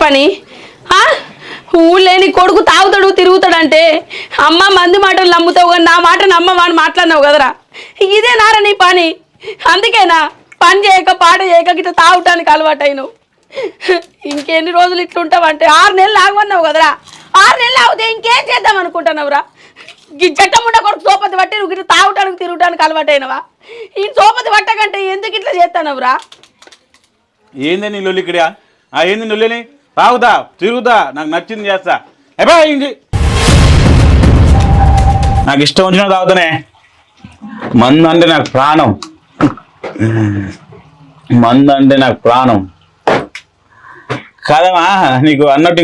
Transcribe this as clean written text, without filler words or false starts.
పని ఊళ్ళేని కొడుకు తాగుతాడు తిరుగుతాడంటే అమ్మ మంది మాటలు నమ్ముతావు కానీ నా మాట నమ్మవాని మాట్లాడినావు కదరా ఇదే నారా నీ పని అందుకేనా పని చేయక పాట చేయక గిట్లా తాగటానికి అలవాటైనవు ఇంకెన్ని రోజులు ఇట్లుంటావంటే 6 నెలలు ఆగమన్నావు కదరా 6 నెలలు ఆగితే ఇంకేం చేద్దాం అనుకుంటున్నావురా జట్టముండ కొడుకు సోపతి పట్టి నువ్వు గిట్లా తాగటానికి తిరగటానికి అలవాటైనవా ఈ సోపతి పట్టకంటే ఎందుకు ఇట్లా చేస్తానవురా ఏంది నీ లొల్లి ఇక్కడ ఏంది లొల్లిని తాగుతా తిరుగుతా నాకు నచ్చింది చేస్తా ఎబా ఇంటి నాకు ఇష్టం వచ్చిన తాగుతానే మందు అంటే నాకు ప్రాణం మందు అంటే నాకు ప్రాణం కదమా నీకు అన్నట్టు